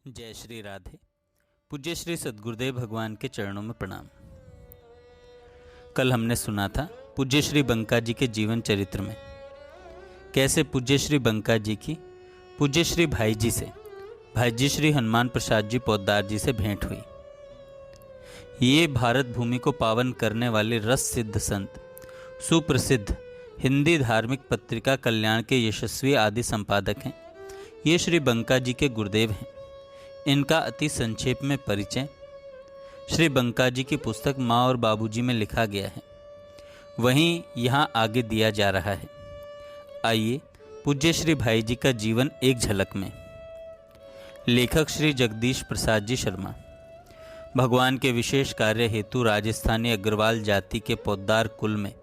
जय श्री राधे। पूज्य श्री सद्गुरुदेव भगवान के चरणों में प्रणाम। कल हमने सुना था पूज्य श्री बंका जी के जीवन चरित्र में कैसे पूज्य श्री बंका जी की पूज्य श्री भाई जी श्री हनुमान प्रसाद जी पोद्दार जी से भेंट हुई। ये भारत भूमि को पावन करने वाले रस सिद्ध संत, सुप्रसिद्ध हिंदी धार्मिक पत्रिका कल्याण के यशस्वी आदि संपादक हैं। ये श्री बंका जी के गुरुदेव हैं। इनका अति संक्षेप में परिचय श्री बंका जी की पुस्तक माँ और बाबूजी में लिखा गया है, वहीं यहाँ आगे दिया जा रहा है। आइए पूज्य श्री भाई जी का जीवन एक झलक में। लेखक श्री जगदीश प्रसाद जी शर्मा भगवान के विशेष कार्य हेतु राजस्थानी अग्रवाल जाति के पोद्दार कुल में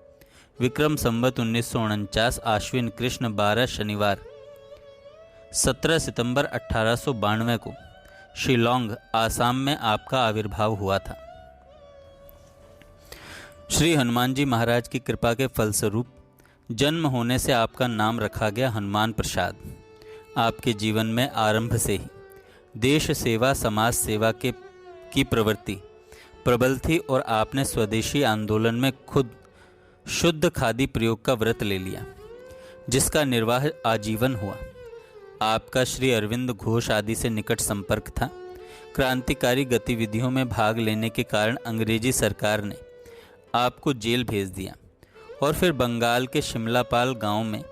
विक्रम संवत 1949 आश्विन कृष्ण 12 शनिवार 17 सितंबर 1892 को शिलोंग आसाम में आपका आविर्भाव हुआ था। श्री हनुमान जी महाराज की कृपा के फलस्वरूप जन्म होने से आपका नाम रखा गया हनुमान प्रसाद। आपके जीवन में आरंभ से ही देश सेवा समाज सेवा की प्रवृत्ति प्रबल थी और आपने स्वदेशी आंदोलन में खुद शुद्ध खादी प्रयोग का व्रत ले लिया, जिसका निर्वाह आजीवन हुआ। आपका श्री अरविंद घोष आदि से निकट संपर्क था। क्रांतिकारी गतिविधियों में भाग लेने के कारण अंग्रेजी सरकार ने आपको जेल भेज दिया और फिर बंगाल के शिमलापाल गांव में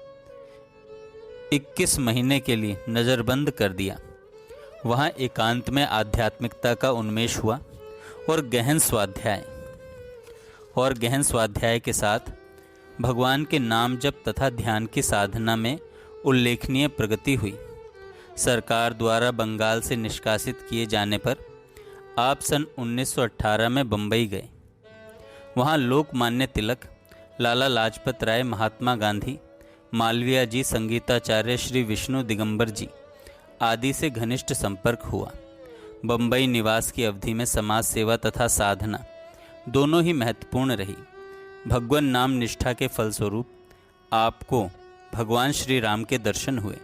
21 महीने के लिए नज़रबंद कर दिया। वहां एकांत में आध्यात्मिकता का उन्मेष हुआ और गहन स्वाध्याय के साथ भगवान के नाम जप तथा ध्यान की साधना में उल्लेखनीय प्रगति हुई। सरकार द्वारा बंगाल से निष्कासित किए जाने पर आप सन 1918 में बंबई गए। वहां लोकमान्य तिलक, लाला लाजपत राय, महात्मा गांधी, मालवीय जी, संगीताचार्य श्री विष्णु दिगंबर जी आदि से घनिष्ठ संपर्क हुआ। बंबई निवास की अवधि में समाज सेवा तथा साधना दोनों ही महत्वपूर्ण रही। भगवान नाम निष्ठा के फलस्वरूप आपको भगवान श्री राम के दर्शन हुए।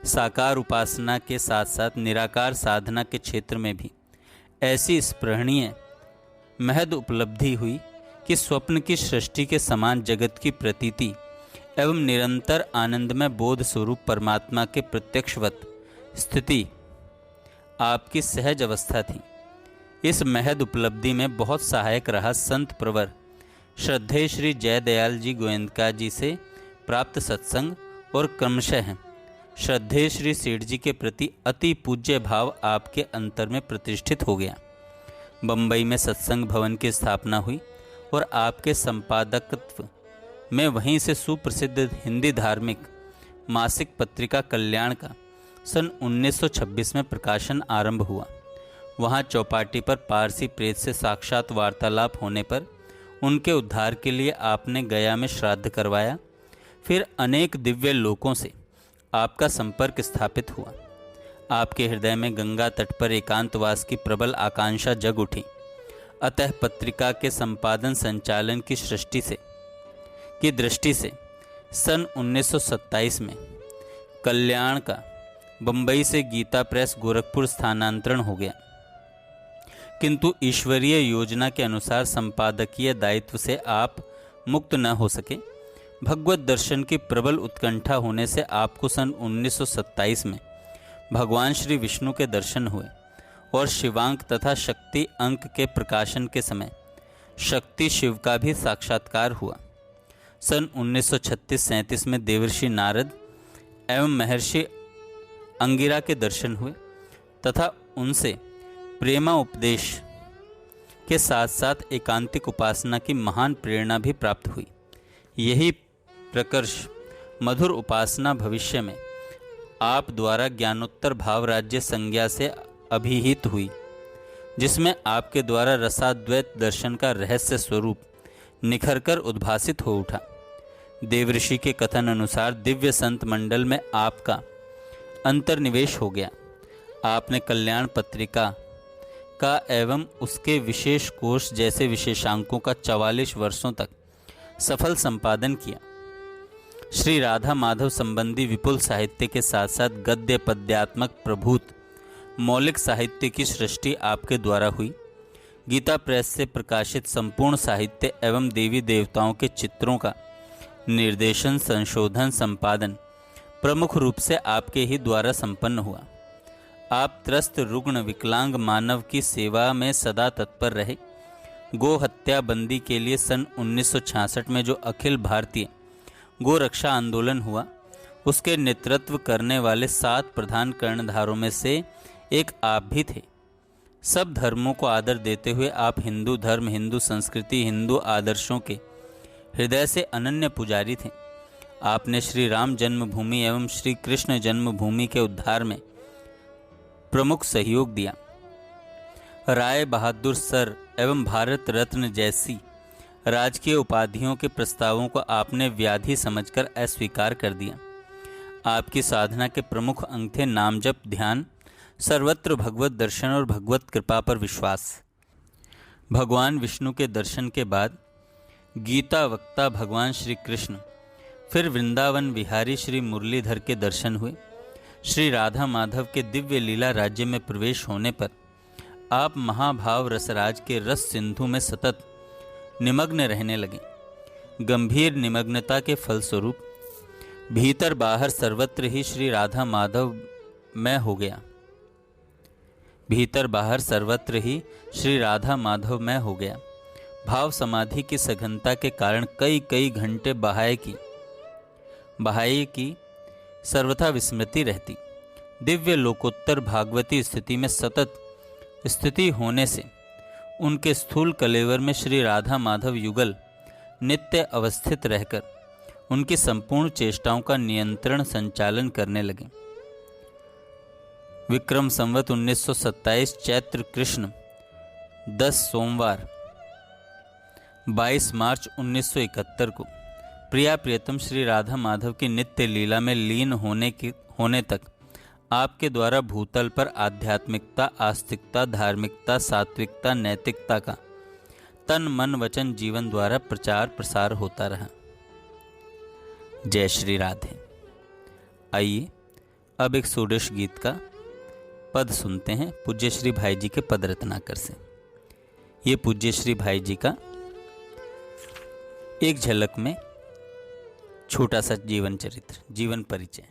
साकार उपासना के साथ साथ निराकार साधना के क्षेत्र में भी ऐसी स्पृहणीय महद उपलब्धि हुई कि स्वप्न की सृष्टि के समान जगत की प्रतीति एवं निरंतर आनंदमय बोध स्वरूप परमात्मा के प्रत्यक्षवत स्थिति आपकी सहज अवस्था थी। इस महद उपलब्धि में बहुत सहायक रहा संत प्रवर श्रद्धेय श्री जयदयाल जी गोयंदका जी से प्राप्त सत्संग और क्रमशः श्रद्धेय श्री सेठ जी के प्रति अति पूज्य भाव आपके अंतर में प्रतिष्ठित हो गया। बंबई में सत्संग भवन की स्थापना हुई और आपके संपादकत्व में वहीं से सुप्रसिद्ध हिंदी धार्मिक मासिक पत्रिका कल्याण का सन 1926 में प्रकाशन आरंभ हुआ। वहां चौपाटी पर पारसी प्रेत से साक्षात वार्तालाप होने पर उनके उद्धार के लिए आपने गया में श्राद्ध करवाया। फिर अनेक दिव्य लोकों से आपका संपर्क स्थापित हुआ। आपके हृदय में गंगा तट पर एकांतवास की प्रबल आकांक्षा जग उठी। अतः पत्रिका के संपादन संचालन की दृष्टि से सन 1927 में कल्याण का बंबई से गीता प्रेस गोरखपुर स्थानांतरण हो गया, किंतु ईश्वरीय योजना के अनुसार संपादकीय दायित्व से आप मुक्त न हो सके। भगवत दर्शन की प्रबल उत्कंठा होने से आपको सन 1927 में भगवान श्री विष्णु के दर्शन हुए और शिवांक तथा शक्ति अंक के प्रकाशन के समय शक्ति शिव का भी साक्षात्कार हुआ। सन 1936-37 में देवर्षि नारद एवं महर्षि अंगिरा के दर्शन हुए तथा उनसे प्रेमा उपदेश के साथ साथ एकांतिक उपासना की महान प्रेरणा भी प्राप्त हुई। यही प्रकर्ष मधुर उपासना भविष्य में आप द्वारा ज्ञानोत्तर भाव राज्य संज्ञा से अभिहित हुई, जिसमें आपके द्वारा रसाद्वैत दर्शन का रहस्य स्वरूप निखरकर उद्भासित हो उठा। देवऋषि के कथन अनुसार दिव्य संत मंडल में आपका अंतर्निवेश हो गया। आपने कल्याण पत्रिका का एवं उसके विशेष कोश जैसे विशेषांकों का 44 वर्षों तक सफल संपादन किया। श्री राधा माधव संबंधी विपुल साहित्य के साथ साथ गद्य पद्यात्मक प्रभूत मौलिक साहित्य की सृष्टि आपके द्वारा हुई। गीता प्रेस से प्रकाशित संपूर्ण साहित्य एवं देवी देवताओं के चित्रों का निर्देशन, संशोधन, संपादन प्रमुख रूप से आपके ही द्वारा संपन्न हुआ। आप त्रस्त, रुग्ण, विकलांग मानव की सेवा में सदा तत्पर रहे। गो हत्या बंदी के लिए सन 1966 में जो अखिल भारतीय गो रक्षा आंदोलन हुआ, उसके नेतृत्व करने वाले 7 प्रधान कर्णधारों में से एक आप भी थे। सब धर्मों को आदर देते हुए आप हिंदू धर्म, हिंदू संस्कृति, हिंदू आदर्शों के हृदय से अनन्य पुजारी थे। आपने श्री राम जन्मभूमि एवं श्री कृष्ण जन्मभूमि के उद्धार में प्रमुख सहयोग दिया। राय बहादुर सर एवं भारत रत्न जैसी राजकीय उपाधियों के प्रस्तावों को आपने व्याधि समझकर अस्वीकार कर दिया। आपकी साधना के प्रमुख अंग थे नाम जप, ध्यान, सर्वत्र भगवत दर्शन और भगवत कृपा पर विश्वास। भगवान विष्णु के दर्शन के बाद गीता वक्ता भगवान श्री कृष्ण, फिर वृंदावन विहारी श्री मुरलीधर के दर्शन हुए। श्री राधा माधव के दिव्य लीला राज्य में प्रवेश होने पर आप महाभाव रसराज के रस सिंधु में सतत निमग्न रहने लगे। गंभीर निमग्नता के फलस्वरूप भीतर बाहर सर्वत्र ही श्री राधा माधव में हो गया। भीतर बाहर सर्वत्र ही श्री राधा माधव में हो गया। भाव समाधि की सघनता के कारण कई घंटे बहाई की सर्वथा विस्मृति रहती। दिव्य लोकोत्तर भागवती स्थिति में सतत स्थिति होने से उनके स्थूल कलेवर में श्री राधा माधव युगल नित्य अवस्थित रहकर उनकी संपूर्ण चेष्टाओं का नियंत्रण संचालन करने लगे। विक्रम संवत 1927 चैत्र कृष्ण 10 सोमवार 22 मार्च 1971 को प्रिया प्रियतम श्री राधा माधव की नित्य लीला में लीन होने तक आपके द्वारा भूतल पर आध्यात्मिकता, आस्तिकता, धार्मिकता, सात्विकता, नैतिकता का तन मन वचन जीवन द्वारा प्रचार प्रसार होता रहा। जय श्री राधे। आइए अब एक सुरेश गीत का पद सुनते हैं पूज्य श्री भाई जी के पद रत्नाकर से। ये पूज्य श्री भाई जी का एक झलक में छोटा सा जीवन चरित्र, जीवन परिचय।